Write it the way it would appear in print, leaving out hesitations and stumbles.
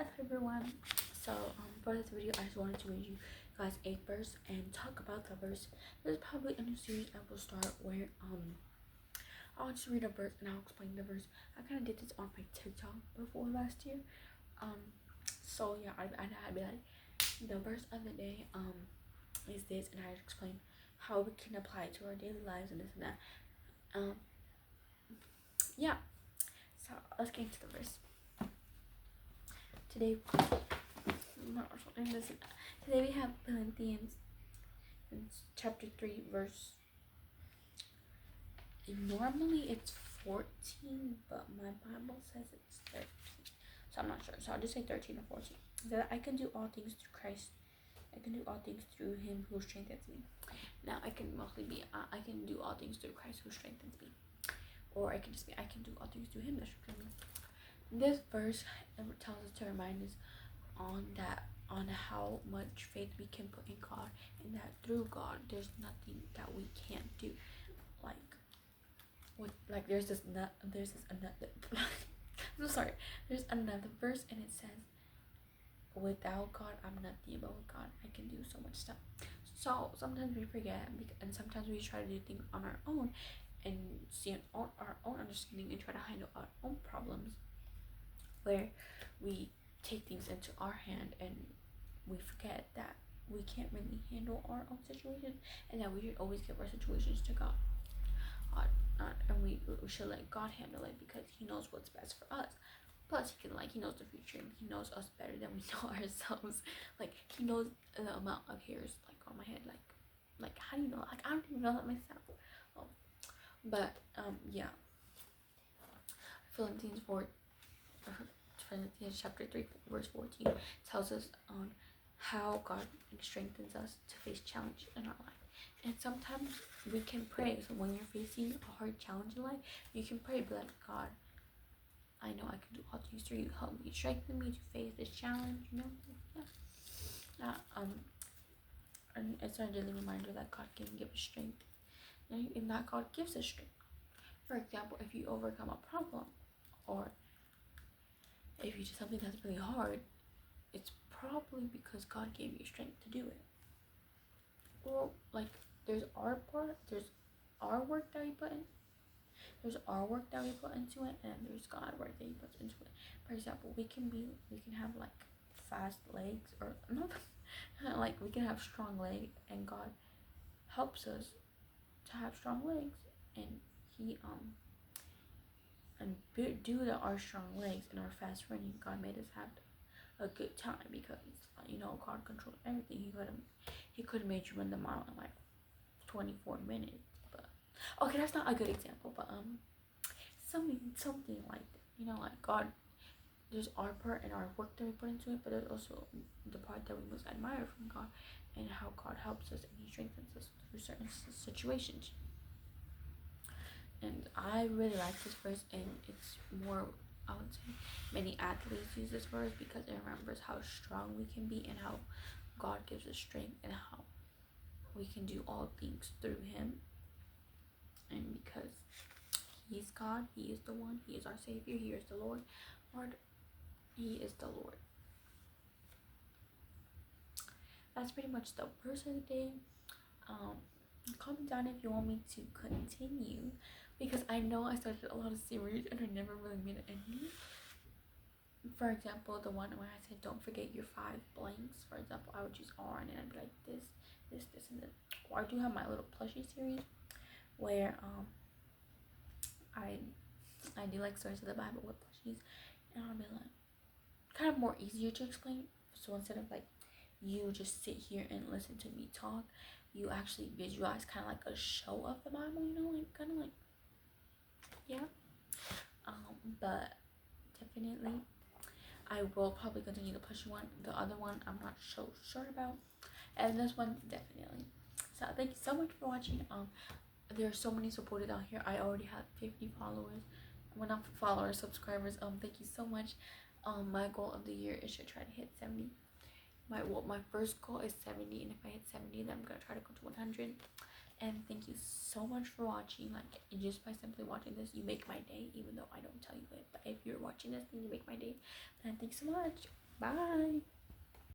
Hello everyone. So for this video I just wanted to read you guys a verse and talk about the verse. This is probably a new series I will start where I'll just read a verse and I'll explain the verse. I kinda did this on my TikTok before last year. So yeah, I'd be like, the verse of the day is this, and I'd explain how we can apply it to our daily lives and this and that. Yeah. So let's get into the verse. Today we have Philippinans chapter 3 verse. Normally it's 14, but my Bible says it's 13, so I'm not sure, so I'll just say 13 or 14. That I can do all things through Christ. I can do all things through him who strengthens me. Now I can mostly be I can do all things through Christ who strengthens me, or I can just be I can do all things through him that strengthens me. This verse tells us to remind us on how much faith we can put in God, and that through God there's nothing that we can't do. There's another I'm sorry, there's another verse and it says, without God I'm nothing, but with God I can do so much stuff. So sometimes we forget, and sometimes we try to do things on our own and see our own understanding and try to handle our own problems, where we take things into our hand and we forget that we can't really handle our own situation, and that we should always give our situations to God. And we should let God handle it, because he knows what's best for us. Plus he knows the future, and he knows us better than we know ourselves. He knows the amount of hairs on my head. How do you know? I don't even know that myself. But yeah. Philippines chapter 3 verse 14 tells us on how God strengthens us to face challenge in our life. And sometimes we can pray. So when you're facing a hard challenge in life, you can pray, be like, God, I know I can do all things through you. Help me, strengthen me to face this challenge. And it's a daily reminder that God can give us strength, and that God gives us strength. For example, if you overcome a problem, or if you do something that's really hard, it's probably because God gave you strength to do it. Or there's our part, there's our work that we put in. There's our work that we put into it, and there's God work that he puts into it. For example, we can have fast legs, or not we can have strong legs, and God helps us to have strong legs, and he and due to our strong legs and our fast running, God made us have a good time, because God controls everything. He could have made you run the mile in 24 minutes, but okay, that's not a good example, but something like that. God, there's our part and our work that we put into it, but there's also the part that we must admire from God, and how God helps us and he strengthens us through certain situations. And I really like this verse, and it's more, I would say, many athletes use this verse because it remembers how strong we can be, and how God gives us strength, and how we can do all things through him. And because he is God, he is the one, he is our Savior, he is the Lord, he is the Lord. That's pretty much the verse of the day. Comment down if you want me to continue, because I know I started a lot of series and I never really made it any. For example, the one where I said don't forget your 5 blanks. For example, I would choose R, and then I'd be like this, and this. Or I do have my little plushie series where I do stories of the Bible with plushies, and I'll be kind of more easier to explain. So instead of you just sit here and listen to me talk, you actually visualize kind of a show of the Bible, yeah. But definitely I will probably continue the plushie one. The other one I'm not so sure about, and this one definitely. So thank you so much for watching. There are so many supporters out here. I already have 50 followers. Well, not followers, subscribers. Thank you so much. My goal of the year is to try to hit 70. My first goal is 70, and if I hit 70, then I'm gonna try to go to 100. And thank you so much for watching. Just by simply watching this, you make my day, even though I don't tell you it. But if you're watching this, then you make my day. And thanks so much. Bye.